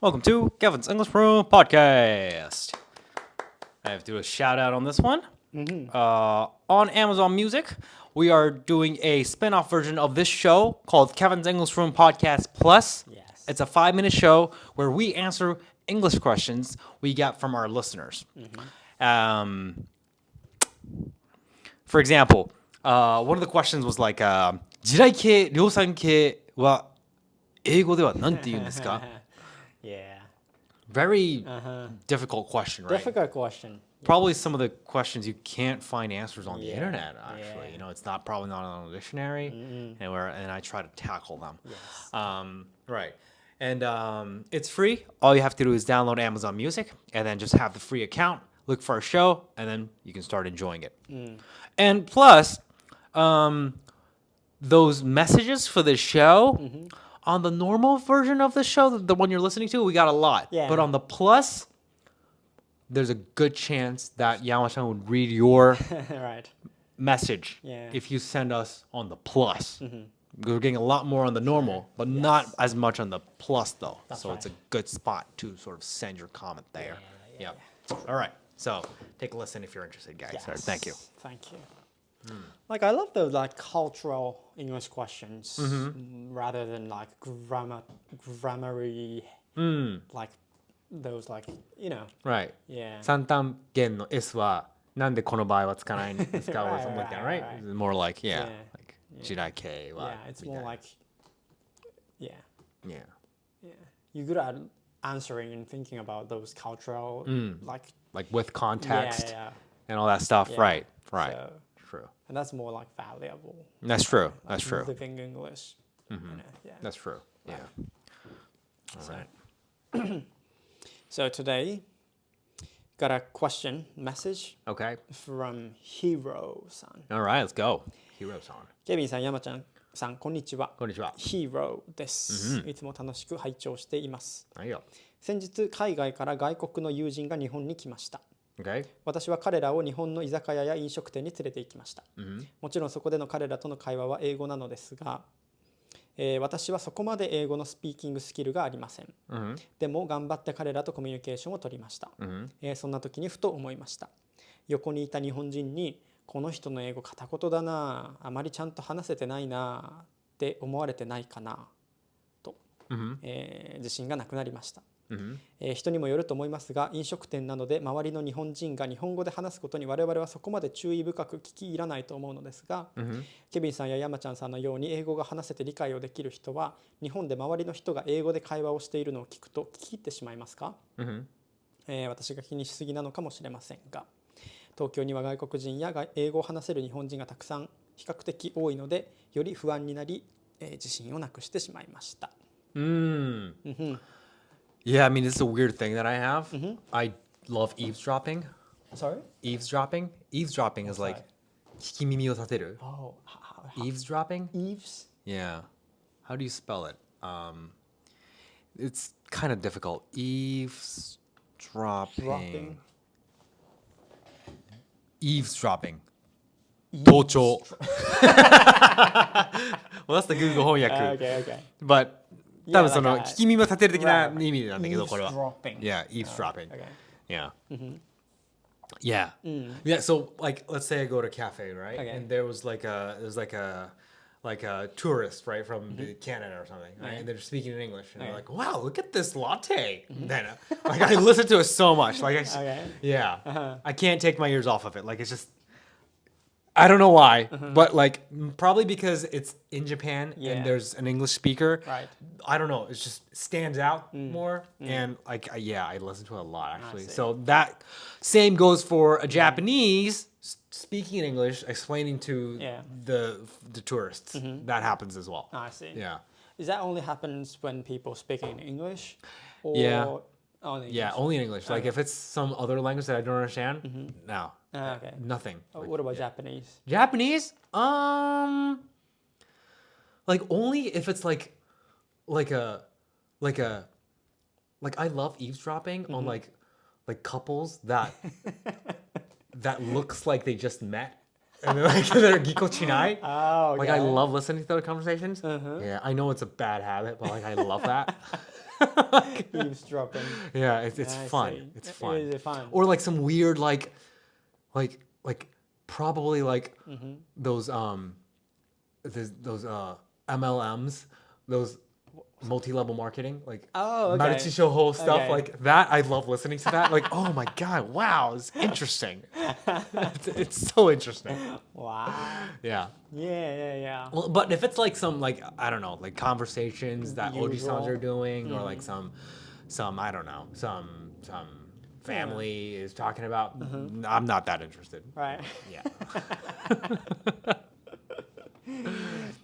Welcome to Kevin's English Room Podcast. I have to do a shout out on this one. On Amazon Music, we are doing a spin-off version of this show called Kevin's English Room Podcast Plus. Yes. It's a 5-minute show where we answer English questions we get from our listeners. For example, one of the questions was like, 地雷系、量産系は英語では何て言うんですか? Yeah. Very difficult question, right? Difficult question. Probably some of the questions you can't find answers on the Yeah, internet, actually. yeah. You know, it's probably not on a dictionary, and I try to tackle them. Yes. Right. And it's free. All you have to do is download Amazon Music and then just have the free account, look for a show, and then you can start enjoying it. And plus, those messages for the show, on the normal version of the show, the one you're listening to, we got a lot. Yeah. But on the plus, there's a good chance that Yama-chan would read your Right. message Yeah. if you send us on the plus. We're getting a lot more on the normal, but not as much on the plus, though. That's so it's a right. good spot to sort of send your comment there. Yeah. All right. So take a listen if you're interested, guys. Yes. All right, thank you. Thank you. Like I love those like cultural English questions rather than like grammary like those like Right. yeah. 三単元の S はなんでこの場合はつかないんですか or Right, something like that, right, right? right. It's more like, Yeah. like 時代系は Yeah, it's みたい more な like yeah. Yeah. Yeah. You're good at answering and thinking about those cultural like Like with context yeah. and all that stuff. Yeah. Right. Right. So, True. and that's more like valuable. That's true. Like That's true. Living English. Yeah. That's true. Yeah. All So- right. So today, got a question message Okay. from Hero-san. All right. Let's go. Hero-san. ケビンさん、山ちゃんさん、こんにちは。こんにちは。Hero です、いつも楽しく拝聴しています。はいよ。先日、海外から外国の友人が日本に来ました。Okay. 私は彼らを日本の居酒屋や飲食店に連れて行きました。もちろんそこでの彼らとの会話は英語なのですが、私はそこまで英語のスピーキングスキルがありません。でも頑張って彼らとコミュニケーションを取りました。そんな時にふと思いました。横にいた日本人にこの人の英語片言だな、あまりちゃんと話せてないなって思われてないかなと、自信がなくなりました。人にもよると思いますが、飲食店などで周りの日本人が日本語で話すことに我々はそこまで注意深く聞き入らないと思うのですが、ケビンさんや山ちゃんさんのように英語が話せて理解をできる人は日本で周りの人が英語で会話をしているのを聞くと聞き入ってしまいますか？私が気にしすぎなのかもしれませんが、東京には外国人や英語を話せる日本人がたくさん比較的多いので、より不安になり、自信をなくしてしまいました。Yeah, I mean, this is a weird thing that I have. I love eavesdropping. Sorry? Eavesdropping? Eavesdropping is like 聞き耳を立てる. Oh, Eavesdropping? Eaves? Yeah. How do you spell it? It's kind of difficult. Eavesdropping. Eavesdropping. 盗聴. Well, that's the Google 翻訳. Okay. But 多分その like 聞き耳を立てる的な right. 意味なんだけど、これは。 Eavesdropping. Yeah, eavesdropping. Okay. Yeah. Yeah. Yeah, so like let's say I go to a cafe, right? Okay. And there's like a tourist, right, from Canada or something, right? And they're speaking in English and they're like, "Wow, look at this latte." Then like I listen to it so much. Like yeah. I can't take my ears off of it. Like it's just I don't know why, but like probably because it's in Japan Yeah. and there's an English speaker. Right. I don't know. It just stands out more, and like I listen to it a lot actually. see. So that same goes for a Japanese speaking in English, explaining to the tourists. That happens as well. I see. Yeah. Is that only happens when people speak in English? Or Yeah. Only English? Yeah, only in English. Like if it's some other language that I don't understand, no, Okay. nothing. Like, What about Japanese? Japanese? Like only if it's like I love eavesdropping on like couples that that looks like they just met And they're like, they're gikochinai. Oh, okay. Like, I love listening to their conversations. Uh-huh. Yeah, I know it's a bad habit, but like, I love that. Eavesdropping. Yeah, it's I fun. see. It's fun. It is fun. Or like some weird like probably like those MLMs, those multi-level marketing, like Oh, okay. Maruchishoho stuff Okay. like that. I love listening to that. Like, oh my god, wow, it's interesting. It's so interesting. Wow. Yeah. Yeah. Well, but if it's like some like I don't know, like conversations that Usual. Oji-sans are doing, or like some I don't know, some family is talking about, I'm not that interested. Right. Yeah.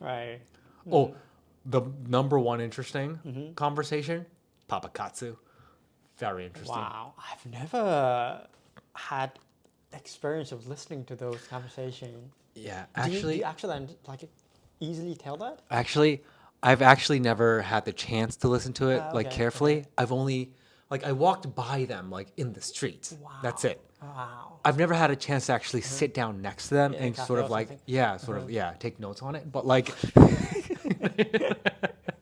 Right. Oh, the number one interesting conversation, papakatsu. Very interesting. Wow. I've never had experience of listening to those conversations. Yeah, Do you actually, actually like easily tell that? I've actually never had the chance to listen to it like Okay, carefully. I've only like I walked by them like in the street. Wow. That's it. Wow. I've never had a chance to actually sit down next to them Yeah, and cafe sort or of like something. take notes on it. But like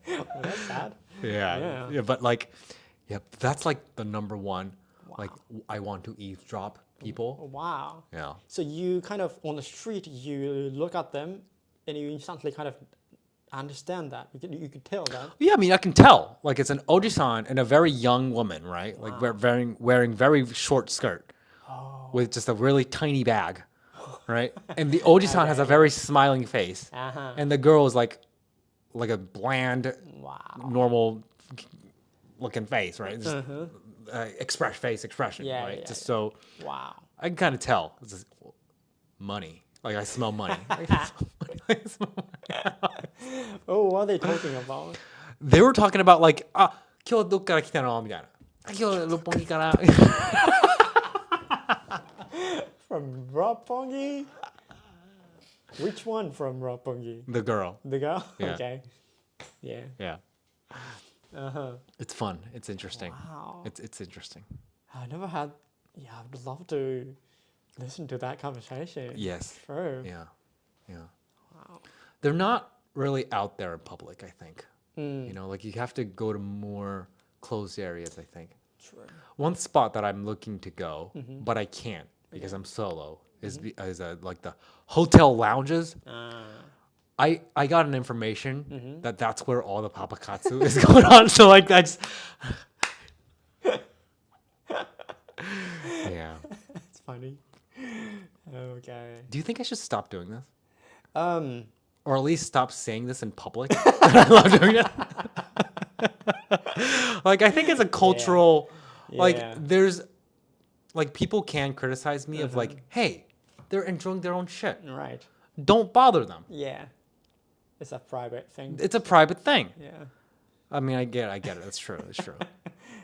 Well, that's sad. yeah, but like that's like the number one. Like I want to eavesdrop people. Wow. Yeah. So you kind of on the street, you look at them, and you instantly kind of understand that. You could tell that. Yeah, I mean, I can tell. Like, it's an oji-san and a very young woman, right? Like, wearing very short skirt with just a really tiny bag, right? And the oji-san has a very smiling face. Uh-huh. And the girl is like a bland, Wow. normal looking face, right? Just, expression, Yeah, right? yeah, Just so Wow. I can kind of tell. It's just money. Like, I smell money. I smell money. Oh, what are they talking about? They were talking about like, 今日どっから来たのみたいな。今日六本木から。From Roppongi? Which one from Roppongi? The girl. The girl? Yeah. Okay. Yeah. Yeah. Uh-huh. It's fun. It's interesting. Wow. It's interesting. I never had. Yeah, I would love to listen to that conversation. Yes. True. Yeah. Yeah. Wow. They're not really out there in public, I think. Mm. You know, like you have to go to more closed areas, I think. True. One spot that I'm looking to go, but I can't because I'm solo, is like the hotel lounges. I got an information that that's where all the papakatsu is going on. So like that's yeah. It's funny. Okay. Do you think I should stop doing this, Um. or at least stop saying this in public? I love doing it. Like I think it's a cultural, like Yeah. there's, like people can criticize me of like, hey, they're enjoying their own shit. Right. Don't bother them. Yeah. It's a private thing. It's a private thing. Yeah. I mean, I get it. That's true. It's true.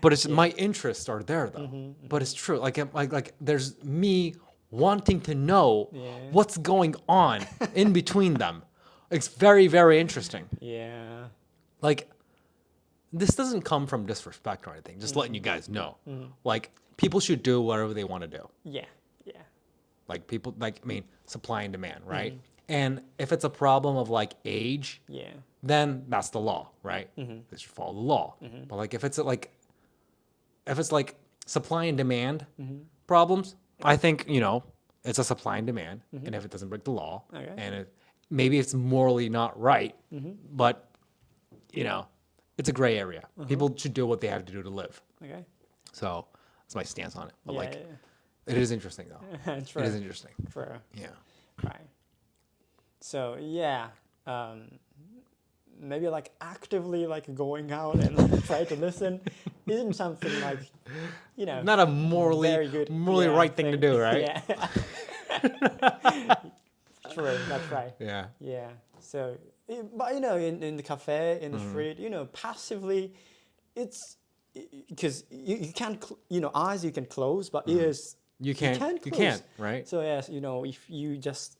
But it's my interests are there though. But it's true. Like there's me wanting to know what's going on in between them. It's very, very interesting. Yeah. Like this doesn't come from disrespect or anything. Just letting you guys know. Like people should do whatever they want to do. Yeah. Yeah. Like people, like I mean, supply and demand, right? And if it's a problem of like age, Yeah. then that's the law, right? They should follow the law. But like if it's like supply and demand problems, I think it's a supply and demand, and if it doesn't break the law, and maybe it's morally not right, but it's a gray area. People should do what they have to do to live. Okay. So that's my stance on it. But Yeah. it is interesting though. True. It is interesting. True. Yeah. Right. So yeah, maybe like actively like going out and like, try to listen isn't something like Not a morally very good, right thing to do, right? Yeah. True. That's right. Yeah. Yeah. So, but in the cafe, in the street, passively, it's because you can't, eyes you can close, but ears You can't. close. You can't, right? So yes, if you just,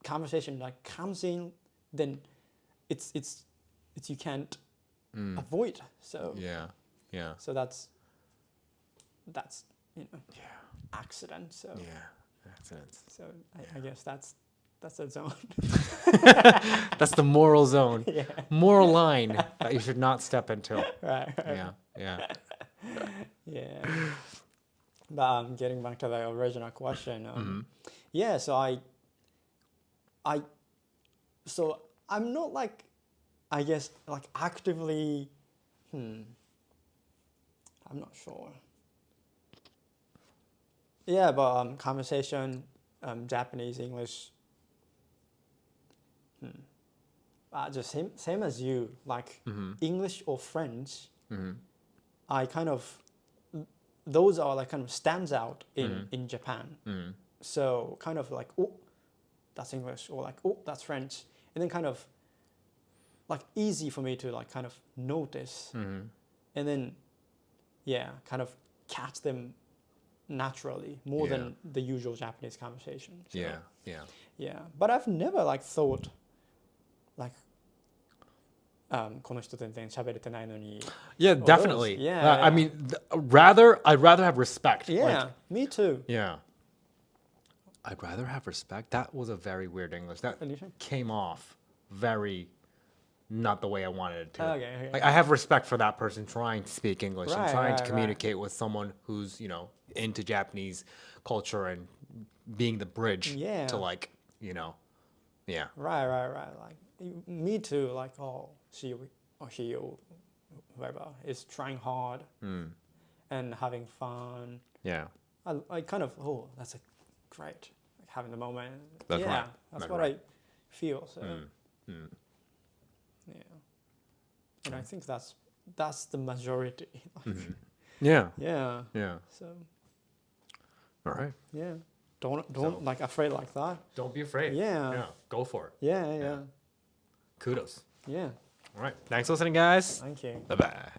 conversation like comes in, then it's you can't avoid. So Yeah. Yeah. so that's accident. So Yeah. Accidents. So I guess that's a zone. That's the moral zone. Yeah. Moral line that you should not step into. Right. Yeah. Yeah. But getting back to the original question, yeah. So I'm not like, I guess like actively. I'm not sure. Yeah, but conversation, Japanese, English. Just same as you. Like English or French, I kind of, those are like kind of stands out in Japan. So kind of like, oh, that's English, or like, oh, that's French, and then kind of like easy for me to like kind of notice, and then kind of catch them naturally more than the usual Japanese conversation. So, yeah. But I've never like thought like この人全然喋れてないのに Yeah, or definitely. those. Yeah, I mean, I'd rather have respect. Yeah, me too. Yeah. I'd rather have respect. That was a very weird English. That came off very not the way I wanted it to. Okay. Like I have respect for that person trying to speak English and trying Right, to communicate with someone who's, into Japanese culture and being the bridge to like, yeah. Right. Like me too. Like she or he or whoever is trying hard and having fun. Yeah. I kind of that's a great like having the moment. That's right. That's what I feel. So yeah, and I think that's the majority. Yeah. Yeah. So. All right. Yeah. Don't like afraid like that. Don't be afraid. Yeah. Go for it. Yeah. Kudos. Yeah. All right. Thanks for listening, guys. Thank you. Bye-bye.